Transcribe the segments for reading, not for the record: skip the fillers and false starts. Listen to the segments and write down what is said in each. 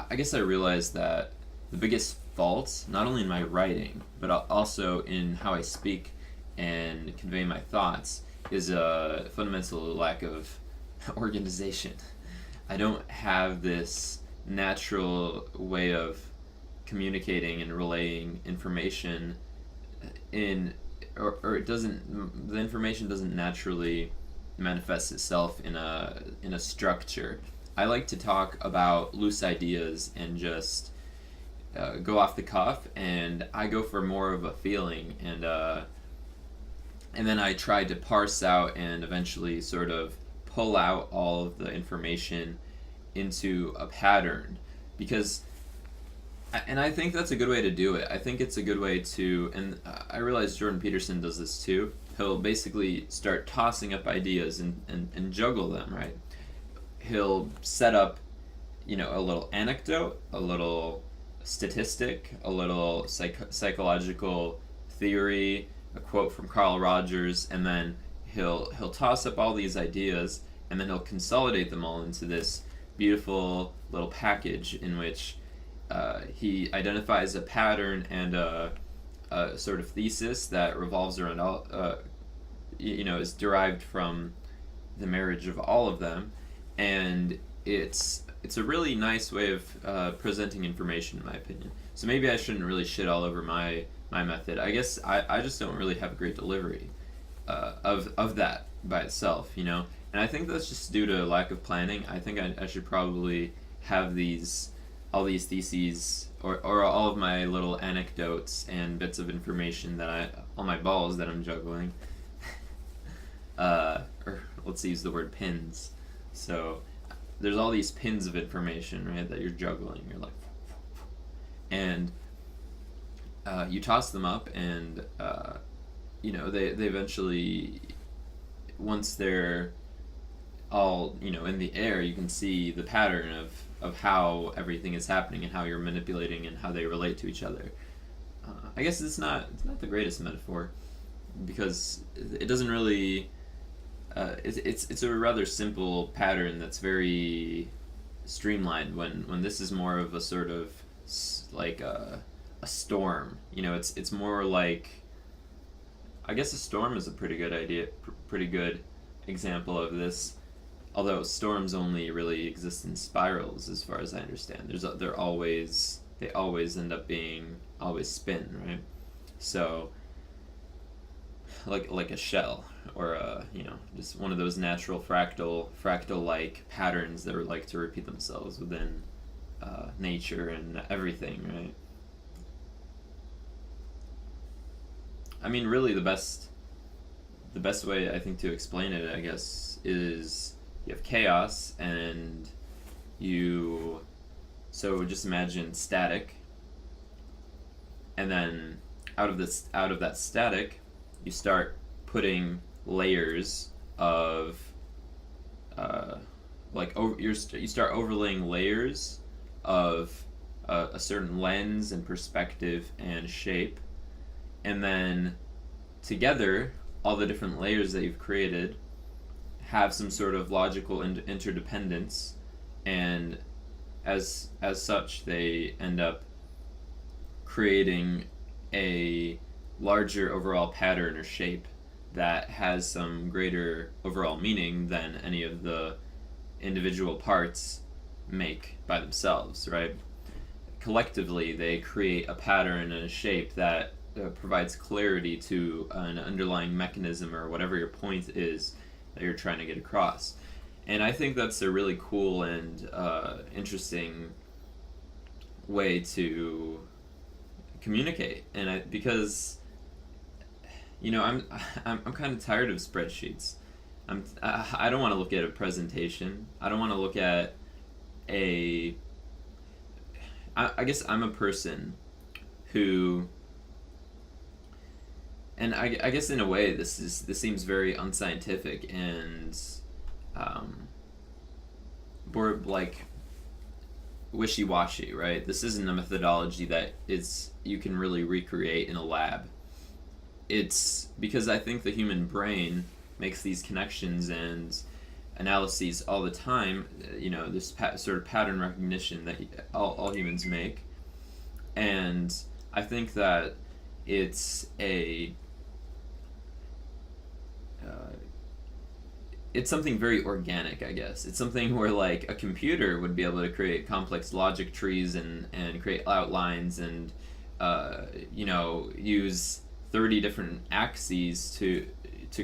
I guess I realized that the biggest fault, not only in my writing, but also in how I speak and convey my thoughts, is a fundamental lack of organization. I don't have this natural way of communicating and relaying information in or it doesn't the information doesn't naturally manifest itself in a structure. I like to talk about loose ideas and just go off the cuff, and I go for more of a feeling, and then I try to parse out and eventually sort of pull out all of the information into a pattern, because and I think that's a good way to do it. I think it's a good way to, and I realize Jordan Peterson does this too. He'll basically start tossing up ideas and juggle them, right? He'll set up, a little anecdote, a little statistic, a little psychological theory, a quote from Carl Rogers, and then he'll toss up all these ideas, and then he'll consolidate them all into this beautiful little package in which he identifies a pattern and a sort of thesis that revolves around all, is derived from the marriage of all of them, and it's a really nice way of presenting information, in my opinion. So maybe I shouldn't really shit all over my method. I guess I just don't really have a great delivery of that by itself, And I think that's just due to lack of planning. I think I should probably have all these theses or all of my little anecdotes and bits of information all my balls that I'm juggling. Or let's use the word pins. So there's all these pins of information, right, that you're juggling. You're like, and you toss them up, and they eventually, once they're all in the air, you can see the pattern of how everything is happening and how you're manipulating and how they relate to each other. I guess it's not the greatest metaphor, because it doesn't really. It's a rather simple pattern that's very streamlined. When this is more of a sort of like a storm. It's more like, I guess a storm is a pretty good idea, pretty good example of this. Although storms only really exist in spirals, as far as I understand. They always end up being always spin, right? So like a shell, or just one of those natural fractal like patterns that would like to repeat themselves within nature and everything, right? I mean, really, the best way I think to explain it, I guess, is you have chaos, and so just imagine static, and then out of that static, you start putting layers of you start overlaying layers of a certain lens and perspective and shape, and then together all the different layers that you've created have some sort of logical interdependence, and as such they end up creating a larger overall pattern or shape that has some greater overall meaning than any of the individual parts make by themselves, right? Collectively, they create a pattern and a shape that provides clarity to an underlying mechanism or whatever your point is that you're trying to get across. And I think that's a really cool and interesting way to communicate. And because I'm kind of tired of spreadsheets. I don't want to look at a presentation. I don't want to look at I guess I'm a person who, and I guess in a way this seems very unscientific and more like wishy-washy, right? This isn't a methodology that you can really recreate in a lab. It's because I think the human brain makes these connections and analyses all the time. This sort of pattern recognition that all humans make, and I think that it's a uh, it's something very organic, I guess. It's something where like a computer would be able to create complex logic trees and create outlines and use 30 different axes to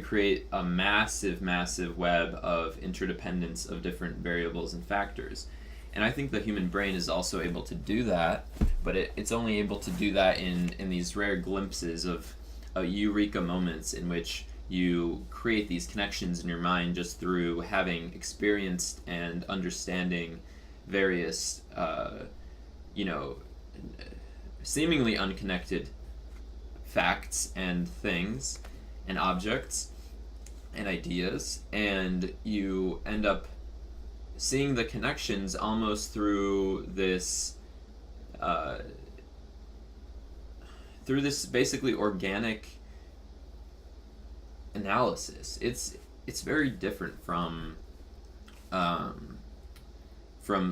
create a massive web of interdependence of different variables and factors. And I think the human brain is also able to do that, but it's only able to do that in these rare glimpses of eureka moments in which you create these connections in your mind just through having experienced and understanding various, you know, seemingly unconnected facts and things and objects and ideas, and you end up seeing the connections almost through this basically organic analysis. It's very different from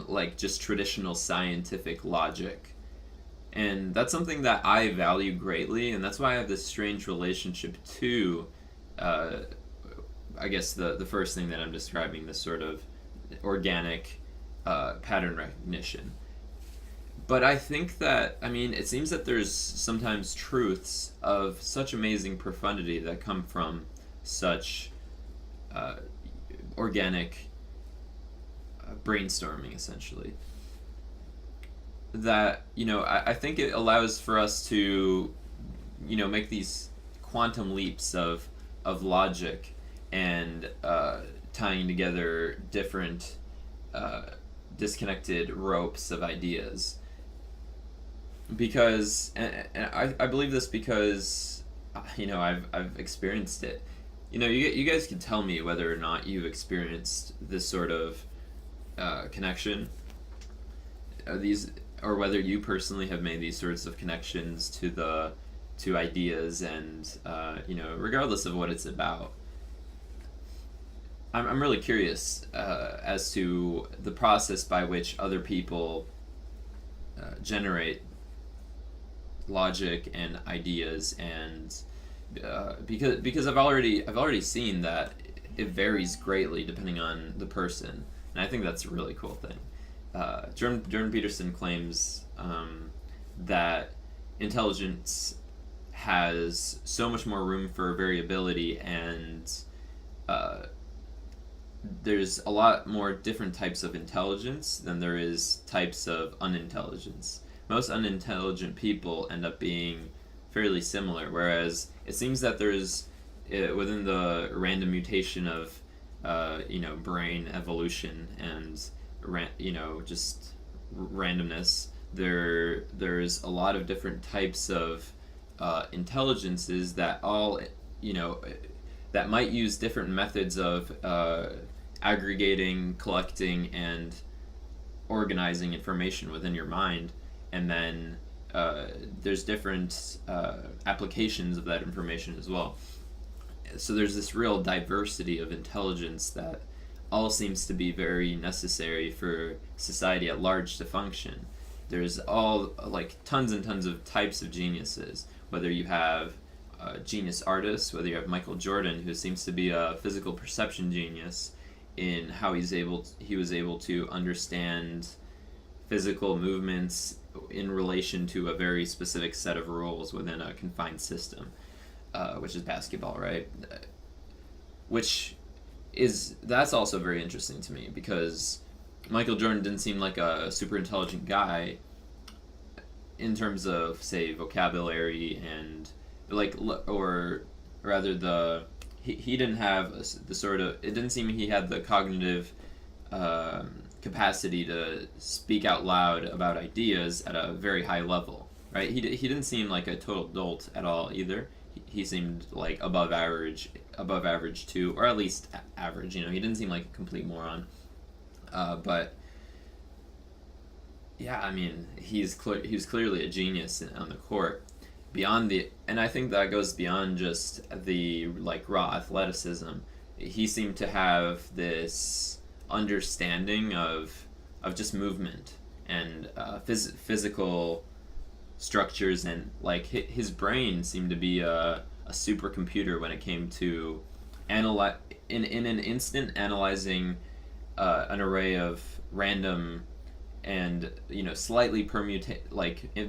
like just traditional scientific logic, and that's something that I value greatly, and that's why I have this strange relationship to uh, I guess the first thing that I'm describing, this sort of organic pattern recognition. But I think that, I mean, it seems that there's sometimes truths of such amazing profundity that come from such uh, organic brainstorming, essentially. That, I think it allows for us to, make these quantum leaps of logic and tying together different uh, disconnected ropes of ideas, because and I believe this because I've experienced it. You guys can tell me whether or not you've experienced this sort of connection, these, or whether you personally have made these sorts of connections to ideas, and regardless of what it's about. I'm really curious as to the process by which other people generate logic and ideas, and because I've already seen that it varies greatly depending on the person, and I think that's a really cool thing. Jordan Peterson claims that intelligence has so much more room for variability, and uh, there's a lot more different types of intelligence than there is types of unintelligence. Most unintelligent people end up being fairly similar, whereas it seems that there's within the random mutation of brain evolution and just randomness, there's a lot of different types of intelligences that all that might use different methods of aggregating, collecting, and organizing information within your mind, and then there's different applications of that information as well. So there's this real diversity of intelligence that all seems to be very necessary for society at large to function. There's all like tons and tons of types of geniuses, whether you have genius artists, whether you have Michael Jordan, who seems to be a physical perception genius in how he was able to understand physical movements in relation to a very specific set of rules within a confined system, which is basketball, right? That's also very interesting to me, because Michael Jordan didn't seem like a super intelligent guy in terms of, say, vocabulary and or rather he didn't have the sort of, it didn't seem he had the cognitive capacity to speak out loud about ideas at a very high level, right? He didn't seem like a total dolt at all either. He seemed like above average too, or at least average. He didn't seem like a complete moron. But yeah, I mean, he was clearly a genius on the court. And I think that goes beyond just the like raw athleticism. he seemed to have this understanding of just movement and physical structures, and like his brain seemed to be a supercomputer when it came to analyze in an instant analyzing an array of random and slightly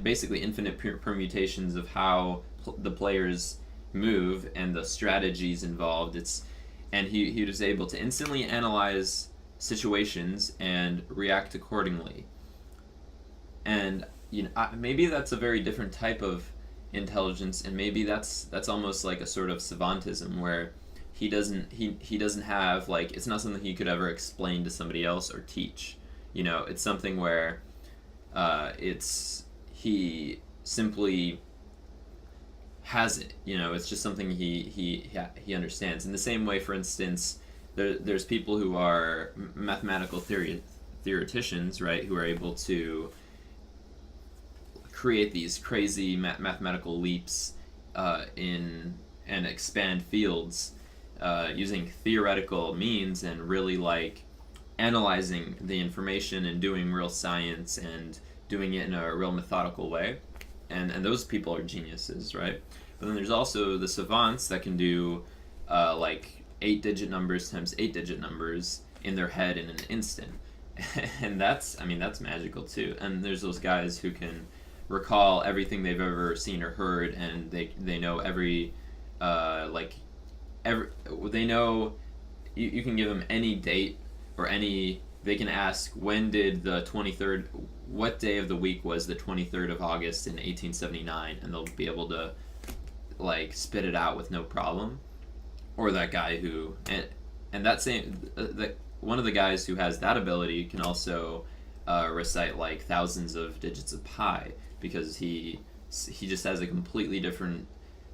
basically infinite permutations of how the players move and the strategies involved. And he was able to instantly analyze situations and react accordingly. And maybe that's a very different type of intelligence, and maybe that's almost like a sort of savantism, where he doesn't have, like, it's not something he could ever explain to somebody else or teach. It's something where he simply has it. It's just something he understands. In the same way, for instance, there's people who are mathematical theoreticians, right, who are able to create these crazy mathematical leaps in and expand fields using theoretical means, and really like analyzing the information and doing real science and doing it in a real methodical way. And those people are geniuses, right? But then there's also the savants that can do like 8-digit numbers times 8-digit numbers in their head in an instant. And that's magical too. And there's those guys who can recall everything they've ever seen or heard, and they know every they know, you can give them any date or they can ask, when did the 23rd, what day of the week was the 23rd of August in 1879, and they'll be able to like spit it out with no problem. Or that guy who, and that same that one of the guys who has that ability can also recite like thousands of digits of pi, because he just has a completely different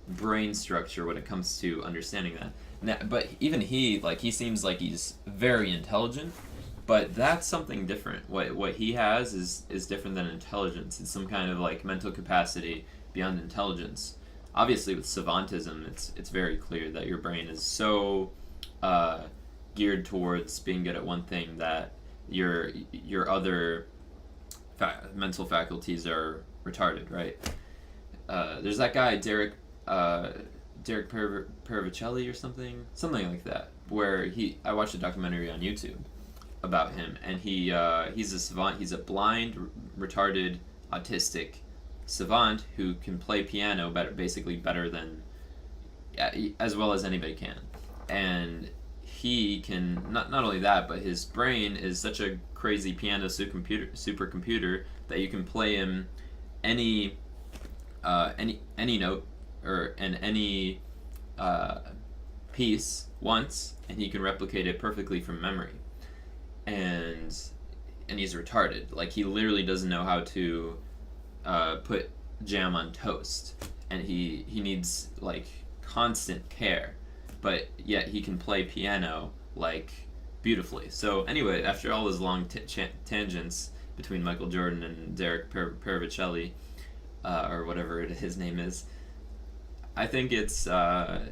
brain structure when it comes to understanding that. Now, but even he seems like he's very intelligent, but that's something different. What he has is different than intelligence. It's some kind of like mental capacity beyond intelligence. Obviously, with savantism, it's very clear that your brain is so geared towards being good at one thing that your other mental faculties are retarded, right? There's that guy Derek Paravicelli or something like that, where I watched a documentary on YouTube about him, and he's a savant. He's a blind, retarded, autistic savant who can play piano basically better than, as well as anybody can. And he can not only that, but his brain is such a crazy piano supercomputer that you can play him any note or any piece once, and he can replicate it perfectly from memory. And he's retarded. Like, he literally doesn't know how to put jam on toast, and he needs like constant care, but yet he can play piano like beautifully. So anyway, after all those long tangents between Michael Jordan and Derek Paravicelli, or whatever his name is, I think it's the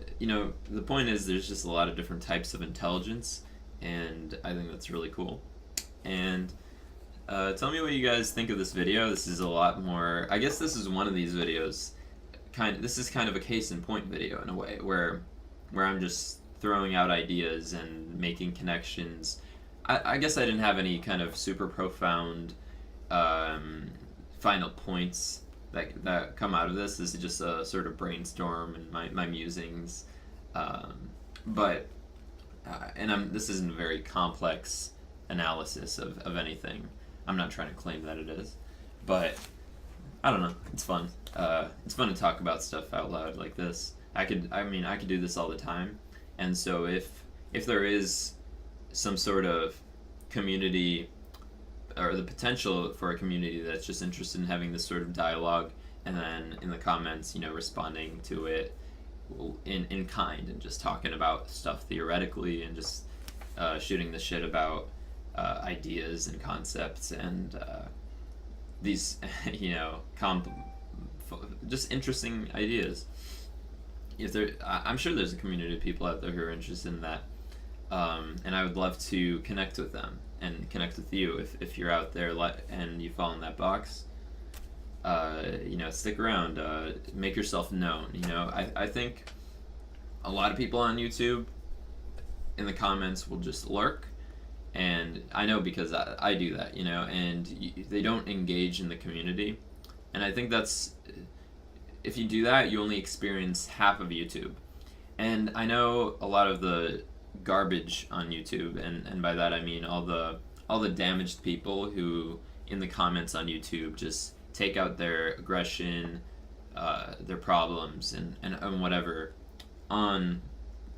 point is there's just a lot of different types of intelligence, and I think that's really cool. And tell me what you guys think of this video. This is a lot more, I guess this is one of these videos, this is kind of a case in point video in a way, where I'm just throwing out ideas and making connections. I guess I didn't have any kind of super profound final points that come out of this. This is just a sort of brainstorm and my musings. But this isn't a very complex analysis of anything. I'm not trying to claim that it is, but I don't know. It's fun. It's fun to talk about stuff out loud like this. I could do this all the time. And so if there is some sort of community, or the potential for a community that's just interested in having this sort of dialogue, and then in the comments, responding to it in kind, and just talking about stuff theoretically, and just shooting the shit about ideas and concepts, and these just interesting ideas. I'm sure there's a community of people out there who are interested in that. And I would love to connect with them and connect with you if you're out there and you fall in that box. Stick around, make yourself known. I think a lot of people on YouTube in the comments will just lurk, and I know because I do that, and they don't engage in the community, and I think that's, if you do that, you only experience half of YouTube. And I know a lot of the garbage on YouTube, and by that I mean all the damaged people who in the comments on YouTube just take out their aggression, their problems, and whatever on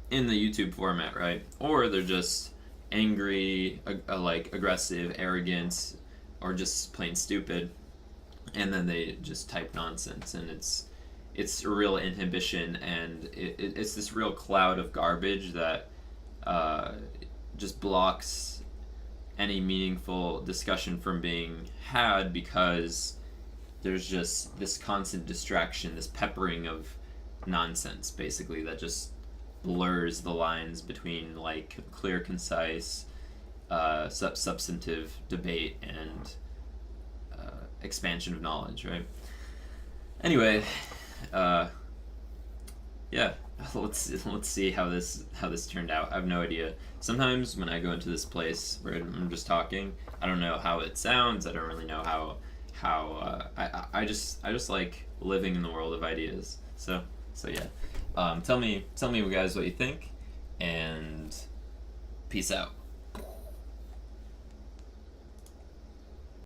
in the YouTube format, right? Or they're just angry, like aggressive, arrogant, or just plain stupid, and then they just type nonsense, and it's a real inhibition, and it's this real cloud of garbage that just blocks any meaningful discussion from being had, because there's just this constant distraction, this peppering of nonsense, basically, that just blurs the lines between like clear, concise, substantive debate and expansion of knowledge, right? Anyway, yeah, let's see how this turned out. I have no idea. Sometimes when I go into this place where I'm just talking, I don't know how it sounds. I don't really know how I just like living in the world of ideas. So yeah. Tell me guys what you think, and peace out.